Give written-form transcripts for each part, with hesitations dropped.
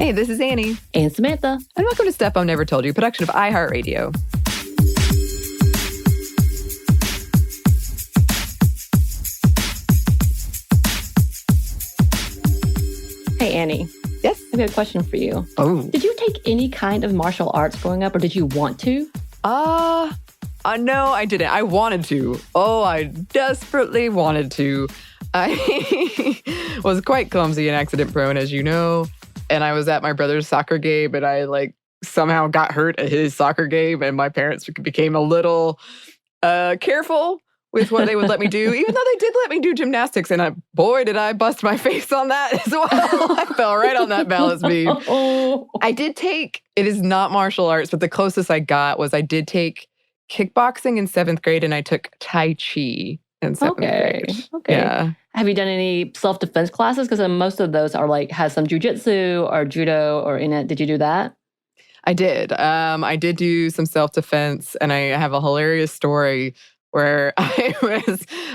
Hey, this is Anney and Samantha. And welcome to Stuff Mom Never Told You, production of iHeartRadio. Hey, Anney. Yes? I have a question for you. Oh. Did you take any kind of martial arts growing up, or did you want to? No, I didn't. I wanted to. Oh, I desperately wanted to. I was quite clumsy and accident-prone, as you know. And I was at my brother's soccer game, and I somehow got hurt at his soccer game, and my parents became a little careful with what they would let me do, even though they did let me do gymnastics. And boy, did I bust my face on that as well. I fell right on that balance beam. I did take, it is not martial arts, but the closest I got was I did take kickboxing in 7th grade, and I took Tai Chi in 7th grade. Okay. Yeah. Have you done any self-defense classes? Because most of those are has some jujitsu or judo or in it. Did you do that? I did. I did do some self-defense, and I have a hilarious story where I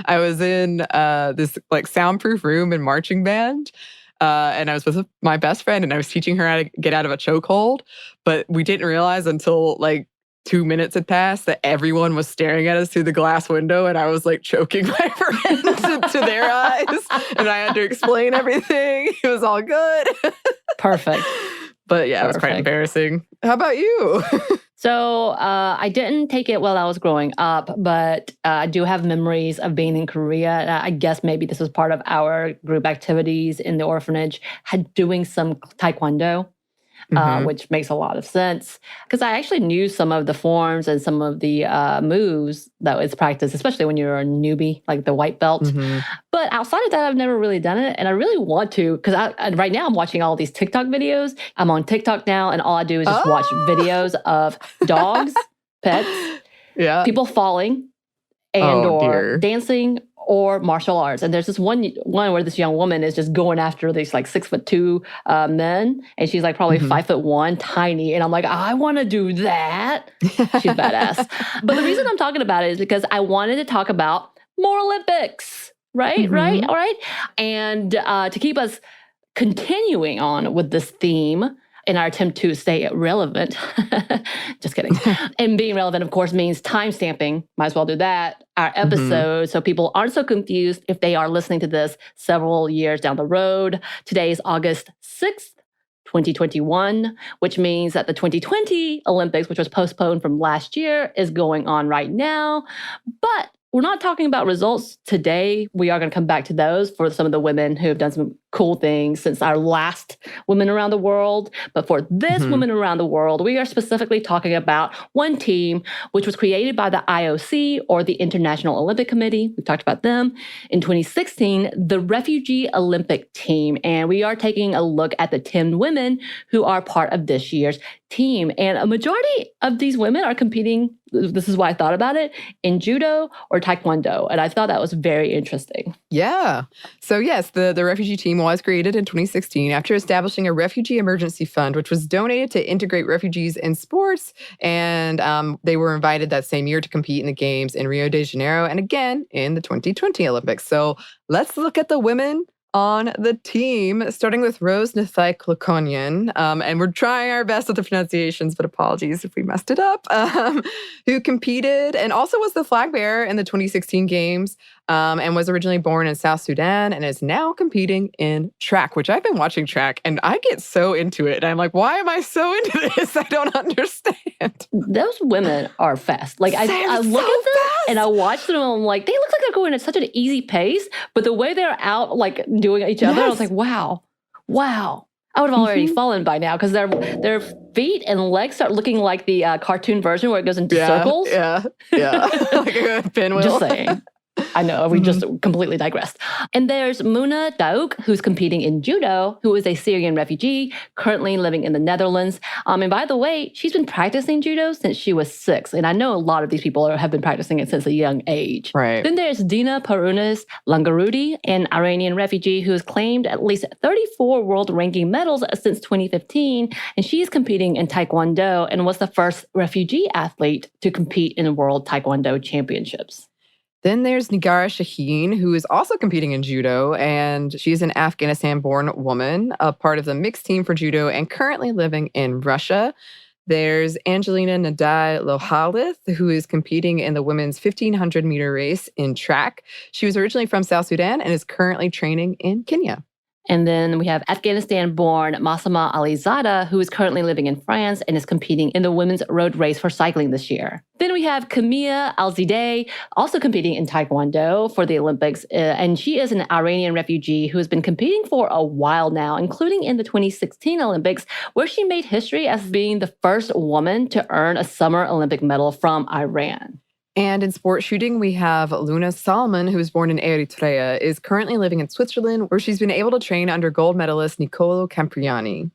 was in this soundproof room in marching band. And I was with my best friend, and I was teaching her how to get out of a chokehold. But we didn't realize until 2 minutes had passed that everyone was staring at us through the glass window, and I was choking my friends to their eyes, and I had to explain everything. It was all good. Perfect. But yeah, It was quite embarrassing. How about you? So I didn't take it while I was growing up, but I do have memories of being in Korea. I guess maybe this was part of our group activities in the orphanage, doing some taekwondo. Which makes a lot of sense because I actually knew some of the forms and some of the moves that was practiced, especially when you're a newbie, like the white belt. But outside of that, I've never really done it. And I really want to because right now I'm watching all these TikTok videos. I'm on TikTok now, and all I do is just watch videos of dogs, pets, people falling, or dancing, or martial arts. And there's this one where this young woman is just going after these 6'2" men. And she's probably 5'1", tiny. And I'm I want to do that. She's badass. But the reason I'm talking about it is because I wanted to talk about more Olympics. Right? All right. And to keep us continuing on with this theme, in our attempt to stay relevant. Just kidding. And being relevant, of course, means time stamping. Might as well do that. Our episode, so people aren't so confused if they are listening to this several years down the road. Today is August 6th, 2021, which means that the 2020 Olympics, which was postponed from last year, is going on right now. But we're not talking about results today. We are going to come back to those for some of the women who have done some cool things since our last Women Around the World. But for this Women Around the World, we are specifically talking about one team, which was created by the IOC, or the International Olympic Committee. We've talked about them. In 2016, the Refugee Olympic Team. And we are taking a look at the 10 women who are part of this year's team. And a majority of these women are competing, this is why I thought about it, in judo or taekwondo. And I thought that was very interesting. Yeah. So yes, the refugee team was created in 2016 after establishing a refugee emergency fund, which was donated to integrate refugees in sports. And they were invited that same year to compete in the games in Rio de Janeiro and again in the 2020 Olympics. So let's look at the women on the team, starting with Rose Nthai-Klokonian, and we're trying our best with the pronunciations, but apologies if we messed it up, who competed and also was the flag bearer in the 2016 games, and was originally born in South Sudan and is now competing in track, which I've been watching track, and I get so into it. And I'm why am I so into this? I don't understand. Those women are fast. I look at them and I watch them and I'm they look like they're going at such an easy pace, but the way they're out, doing each other, I was wow. I would have already fallen by now because their feet and legs start looking like the cartoon version where it goes into circles. Yeah. Like a pinwheel. Just saying. I know, we just completely digressed. And there's Muna Daouk, who's competing in judo, who is a Syrian refugee, currently living in the Netherlands. And by the way, she's been practicing judo since she was 6. And I know a lot of these people have been practicing it since a young age. Right. Then there's Dina Parunas Langarudi, an Iranian refugee who has claimed at least 34 world ranking medals since 2015. And she's competing in Taekwondo and was the first refugee athlete to compete in the World Taekwondo Championships. Then there's Nigara Shaheen, who is also competing in judo, and she's an Afghanistan-born woman, a part of the mixed team for judo and currently living in Russia. There's Angelina Nadai Lohalith, who is competing in the women's 1,500-meter race in track. She was originally from South Sudan and is currently training in Kenya. And then we have Afghanistan-born Massama Alizada, who is currently living in France and is competing in the women's road race for cycling this year. Then we have Kamia Alzadeh, also competing in Taekwondo for the Olympics. And she is an Iranian refugee who has been competing for a while now, including in the 2016 Olympics, where she made history as being the first woman to earn a Summer Olympic medal from Iran. And in sport shooting, we have Luna Salman, who was born in Eritrea, is currently living in Switzerland, where she's been able to train under gold medalist Nicolo Campriani.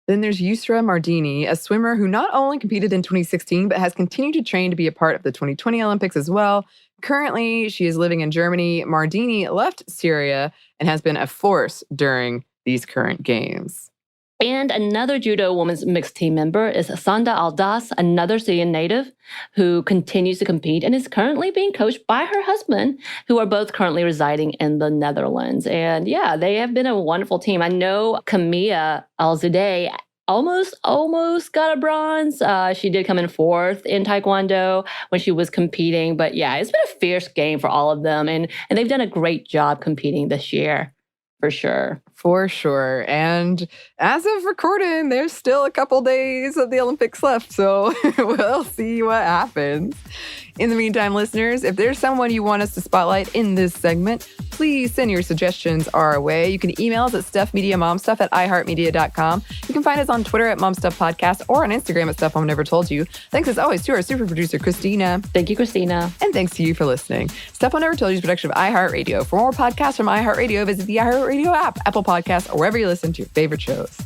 Then there's Yusra Mardini, a swimmer who not only competed in 2016, but has continued to train to be a part of the 2020 Olympics as well. Currently, she is living in Germany. Mardini left Syria and has been a force during these current games. And another judo women's mixed team member is Sanda Aldas, another Syrian native who continues to compete and is currently being coached by her husband, who are both currently residing in the Netherlands. And yeah, they have been a wonderful team. I know Kamia Alzadeh almost got a bronze. She did come in fourth in Taekwondo when she was competing. But yeah, it's been a fierce game for all of them. And they've done a great job competing this year. For sure. For sure. And as of recording, there's still a couple days of the Olympics left, so we'll see what happens. In the meantime, listeners, if there's someone you want us to spotlight in this segment, please send your suggestions our way. You can email us at stuffmediamomstuff@iheartmedia.com. You can find us on Twitter at momstuffpodcast or on Instagram at Stuff Mom Never Told You. Thanks as always to our super producer, Christina. Thank you, Christina. And thanks to you for listening. Stuff Mom Never Told You is a production of iHeartRadio. For more podcasts from iHeartRadio, visit the iHeartRadio app, Apple Podcasts, or wherever you listen to your favorite shows.